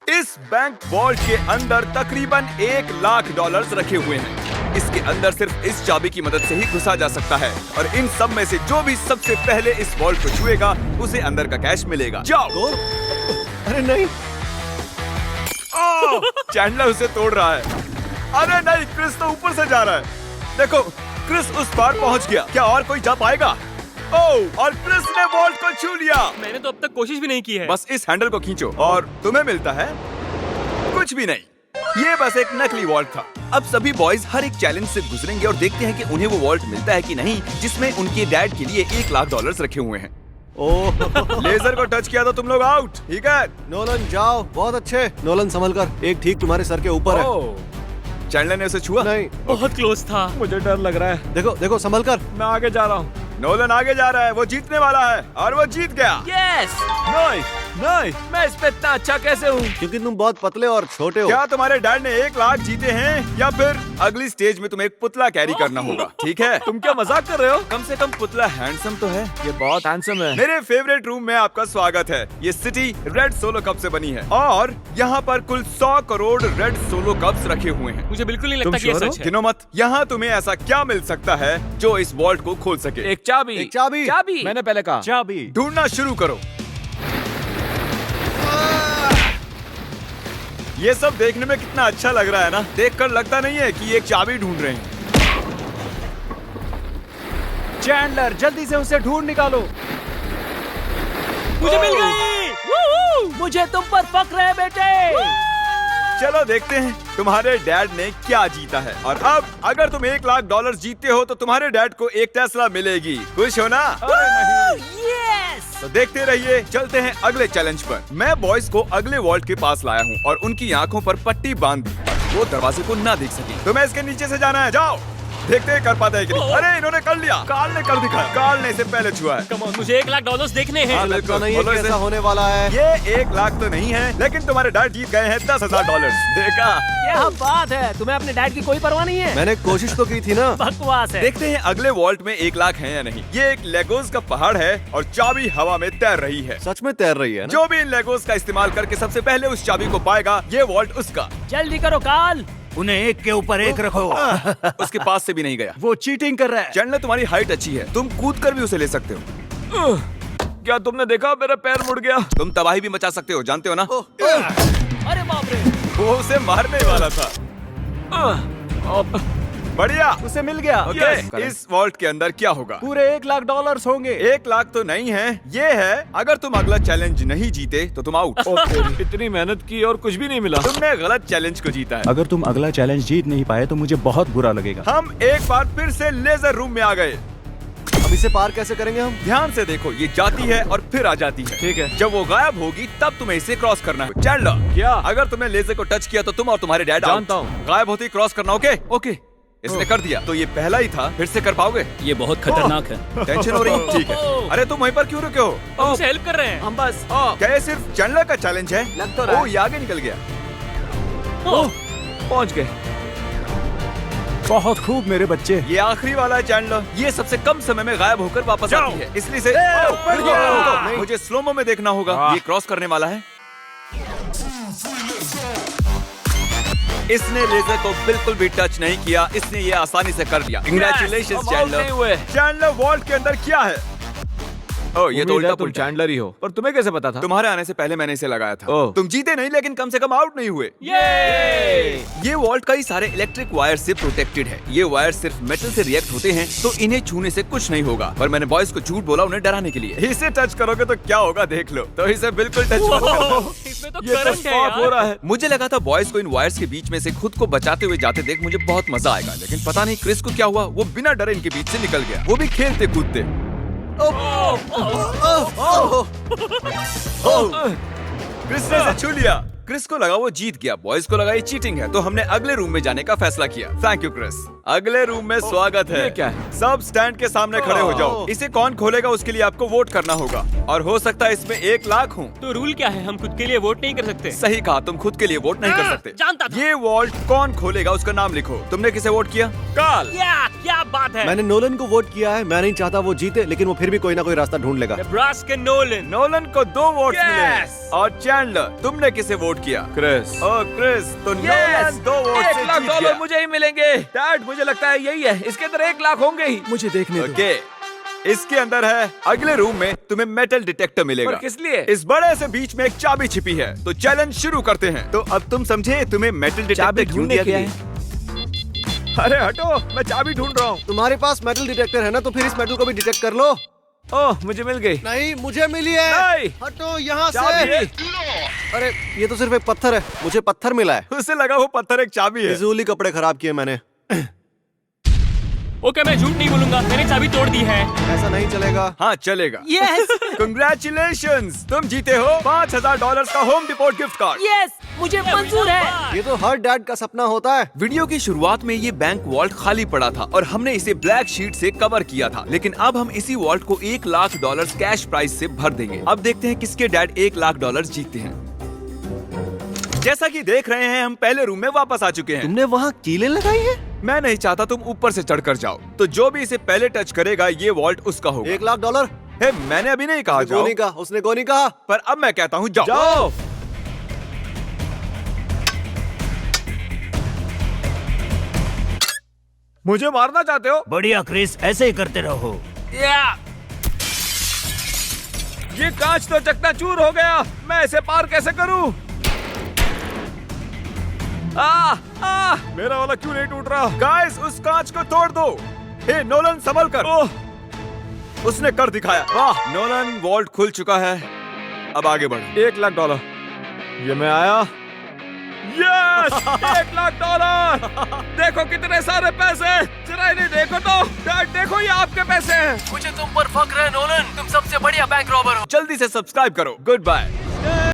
इस bank vault के अंदर तकरीबन $1,00,000 रखे हुए हैं। इसके अंदर सिर्फ इस चाबी की मदद से ही घुसा जा सकता है और इन सब में से जो भी सबसे पहले इस वॉल्ट को छुएगा उसे अंदर का कैश मिलेगा। जाओ। अरे नहीं, चैंडलर उसे तोड़ रहा है। अरे नहीं, क्रिस तो ऊपर से जा रहा है। देखो, क्रिस उस पार पहुंच गया। क्या और कोई जा पाएगा? ओह, और क्रिस ने वॉल्ट को छू लिया। मैंने तो अब तक कोशिश भी नहीं की है। बस इस हैंडल को खींचो और तुम्हें मिलता है कुछ भी नहीं। ये बस एक नकली वॉल्ट था। अब सभी बॉयज हर एक चैलेंज से गुजरेंगे और देखते हैं कि उन्हें वो वॉल्ट मिलता है कि नहीं जिसमें उनके डैड के लिए $1,00,000 रखे हुए हैं। ओह लेजर को टच किया तो तुम लोग आउट। ठीक है, नोलन जाओ, बहुत अच्छे। नोलन संभल कर, एक ठीक तुम्हारे सर के ऊपर है। चैंडलर ने उसे छुआ? नहीं, बहुत क्लोज था। मुझे डर लग रहा है। देखो देखो संभल कर। मैं आगे जा रहा हूँ। नोलन आगे जा रहा है, वो जीतने वाला है और वो जीत गया। यस। नहीं नहीं, मैं इस पे इतना अच्छा कैसे हूँ? क्योंकि तुम बहुत पतले और छोटे हो। क्या तुम्हारे डैड ने 1,00,000 जीते हैं या फिर अगली स्टेज में तुम्हें एक पुतला कैरी करना होगा? ठीक है, तुम क्या मजाक कर रहे हो? कम से कम पुतला हैंडसम तो है। ये बहुत हैंडसम है। मेरे फेवरेट रूम में आपका स्वागत है। ये सिटी रेड सोलो कप से बनी है और यहाँ पर कुल 100 करोड़ रेड सोलो कप्स रखे हुए हैं। मुझे बिल्कुल नहीं तुम लगता कि ये sure हो? सच है। गिनो मत। यहाँ तुम्हें ऐसा क्या मिल सकता है जो इस वॉल्ट को खोल सके? एक चाबी। एक चाबी। चाबी। मैंने पहले कहा चाबी। ढूंढना शुरू करो। ये सब देखने में कितना अच्छा लग रहा है ना? देखकर लगता नहीं है कि ये एक चाबी ढूंढ रहे हैं। चैंडलर, जल्दी से उसे ढूंढ निकालो। मुझे मिल गई। मुझे तुम पर फक्र है बेटे। चलो देखते हैं तुम्हारे डैड ने क्या जीता है। और अब अगर तुम $1,00,000 जीतते हो तो तुम्हारे डैड को एक टेस्ला मिलेगी। खुश हो ना? तो देखते रहिए। चलते हैं अगले चैलेंज पर। मैं बॉयज को अगले वॉल्ट के पास लाया हूँ और उनकी आंखों पर पट्टी बांध दी, वो दरवाजे को ना देख सके। तुम्हें इसके नीचे से जाना है। जाओ, देखते हैं कर पाते हैं कि नहीं। अरे इन्होंने कर लिया। कार्ल ने कर दिखाया। कार्ल ने इसे पहले छुआ है। कम ऑन, मुझे $1,00,000 देखने हैं। लगता नहीं है बोलो कि इसे। ऐसा होने वाला है। ये 1,00,000 तो नहीं है, लेकिन तुम्हारे डैड जीत गए हैं $10,000। देखा? क्या बात है, तुम्हें अपने डैड की कोई परवाह नहीं है? मैंने कोशिश तो की थी ना। बकवास है। देखते हैं अगले वॉल्ट में 1,00,000 है या नहीं। ये एक लेगोस का पहाड़ है और चाबी हवा में तैर रही है। सच में तैर रही है ना? जो भी इन लेगोस का इस्तेमाल करके सबसे पहले उस चाबी को पाएगा, ये वॉल्ट उसका। जल्दी करो कार्ल। उन्हें एक के ऊपर एक रखो। उसके पास से भी नहीं गया। वो चीटिंग कर रहा है। चैंडलर, तुम्हारी हाइट अच्छी है, तुम कूद कर भी उसे ले सकते हो। क्या तुमने देखा? मेरा पैर मुड़ गया। तुम तबाही भी मचा सकते हो, जानते हो ना? अरे बाप रे। वो उसे मारने वाला था। बढ़िया, उसे मिल गया। ओके, इस वॉल्ट के अंदर क्या होगा? पूरे $1,00,000 होंगे। 1,00,000 तो नहीं है, ये है अगर तुम अगला चैलेंज नहीं जीते तो तुम आउट। इतनी मेहनत की और कुछ भी नहीं मिला। तुमने गलत चैलेंज को जीता है। अगर तुम अगला चैलेंज जीत नहीं पाए तो मुझे बहुत बुरा लगेगा। हम एक बार फिर से लेजर रूम में आ गए। अब इसे पार कैसे करेंगे हम? ध्यान से देखो, ये जाती है और फिर आ जाती है। ठीक है। जब वो गायब होगी तब तुम्हें इसे क्रॉस करना है। चैंडलर, क्या? अगर तुमने लेजर को टच किया तो तुम और तुम्हारे डैड जानता out। हूँ। गायब होते ही क्रॉस करना। ओके ओके, इसने कर दिया। तो ये पहला ही था, फिर से कर पाओगे? ये बहुत खतरनाक है। टेंशन हो रही? ठीक है। अरे तुम वहीं पर क्यों रुके हो? हम उसे हेल्प कर रहे हैं। हम बस क्या ये सिर्फ चैंडलर का चैलेंज है? लग तो रहा है। ओह, ये आगे निकल गया। पहुंच गए। बहुत खूब मेरे बच्चे। ये आखिरी वाला है चैंडलर। ये सबसे कम समय में गायब होकर वापस आती है, इसलिए से मुझे स्लोमो में देखना होगा। ये क्रॉस करने वाला है। इसने लेजर को बिल्कुल भी टच नहीं किया, इसने ये आसानी से कर दिया। Congratulations, हम out नहीं हुए। चैंडलर वॉल्ट के अंदर क्या है? ओह, ये तो उल्टा तुम पुल्टा। चैंडलर ही हो। पर तुम्हें कैसे पता था? तुम्हारे आने से पहले मैंने इसे लगाया था। ओह। तुम जीते नहीं, लेकिन कम से कम आउट नहीं हुए। ये वॉल्ट कई सारे इलेक्ट्रिक वायर से प्रोटेक्टेड है। ये वायर सिर्फ मेटल से रिएक्ट होते हैं, तो इन्हें छूने से कुछ नहीं होगा। पर मैंने बॉयज को झूठ बोला उन्हें डराने के लिए। इसे टच करोगे तो क्या होगा देख लो। तो इसे बिल्कुल टच मत करो। इसमें तो ये तो करंट है स्पॉट हो यार। रहा है। मुझे लगा था बॉयज को इन वायर्स के बीच में से खुद को बचाते हुए जाते देख मुझे बहुत मजा आएगा, लेकिन पता नहीं क्रिस को क्या हुआ। वो बिना डरे इनके बीच से निकल गया, वो भी खेलते कूदते। क्रिस ने इसे छू लिया। क्रिस को लगा वो जीत गया, बॉयज को लगा ये चीटिंग है, तो हमने अगले रूम में जाने का फैसला किया। Thank you Chris. अगले रूम में स्वागत है। ये क्या है? सब स्टैंड के सामने खड़े हो जाओ। ओह। इसे कौन खोलेगा उसके लिए आपको वोट करना होगा और हो सकता है इसमें 1 लाख हो। तो रूल क्या है? हम खुद के लिए वोट नहीं कर सकते। सही कहा, तुम खुद के लिए वोट नहीं कर सकते। जानता था। ये वॉल्ट कौन खोलेगा उसका नाम लिखो। तुमने किसे वोट किया? काल। क्या बात है? मैंने नोलन को वोट किया है। मैं नहीं चाहता वो जीते, लेकिन वो फिर भी कोई ना कोई रास्ता ढूंढ लेगा। Nebraska Nolan. नोलन को 2 वोट मिले हैं। Yes! और चैंडलर, तुमने किसे वोट किया? क्रिस। ओ क्रिस, तो नोलन 2 वोट से 1 लाख जीत डॉलर गया। मुझे ही मिलेंगे। डैड, मुझे लगता है यही है। इसके अंदर 1 लाख होंगे ही। मुझे देखने दो। ओके, इसके अंदर है। अगले रूम में तुम्हें मेटल डिटेक्टर मिलेगा। पर किस लिए? इस बड़े से बीच में एक चाबी छिपी है। तो चैलेंज शुरू करते हैं। तो अब तुम समझे तुम्हें मेटल डिटेक्टर क्यों दिया गया है? अरे हटो, मैं चाबी ढूंढ रहा हूँ। तुम्हारे पास मेटल डिटेक्टर है ना, तो फिर इस मेटल को भी डिटेक्ट कर लो। ओह, मुझे मिल गई। नहीं, मुझे मिली है। नहीं। हटो यहाँ चाबी। से। अरे ये तो सिर्फ एक पत्थर है। मुझे पत्थर मिला है। उसे लगा वो पत्थर एक चाबी है। फिजूल ही कपड़े खराब किए मैंने। ओके, मैं झूठ नहीं बोलूंगा। मैंने चाबी तोड़ दी है। ऐसा नहीं चलेगा। हाँ चलेगा। यस कंग्रेचुलेशंस, तुम जीते हो $5000 का home depot gift card. Yes, मुझे मंजूर है। ये तो हर डैड का सपना होता है। वीडियो की शुरुआत में ये बैंक वॉल्ट खाली पड़ा था और हमने इसे ब्लैक शीट से कवर किया था, लेकिन अब हम इसी वॉल्ट को $1 लाख कैश प्राइस से भर देंगे। अब देखते हैं किसके डैड $1 लाख जीतते हैं। जैसा कि देख रहे हैं, हम पहले रूम में वापस आ चुके हैं। तुमने वहाँ कीलें लगाई है? मैं नहीं चाहता तुम ऊपर से चढ़कर जाओ, तो जो भी इसे पहले टच करेगा ये वॉल्ट उसका होगा। $1 लाख। हे, मैंने अभी नहीं कहा जाओ, गोनी कहा, उसने गोनी कहा। पर अब मैं कहता हूँ जाओ। जाओ। मुझे मारना चाहते हो? बढ़िया क्रिस, ऐसे ही करते रहो। ये कांच तो चकनाचूर हो गया। मैं इसे पार कैसे करूं? मेरा वाला क्यों नहीं टूट रहा? गाइस, उस कांच को तोड़ दो। हे नोलन, संभल कर। ओह, उसने कर दिखाया। वाह, नोलन, वॉल्ट खुल चुका है। अब आगे बढ़। $1 लाख। ये मैं आया। यस, $1 लाख। देखो कितने सारे पैसे। जरा इन्हें देखो तो। डैड देखो, ये आपके पैसे हैं। मुझे तुम पर फक्र है नोलन। तुम सबसे बढ़िया बैंक रॉबर हो। जल्दी से सब्सक्राइब करो। Good bye.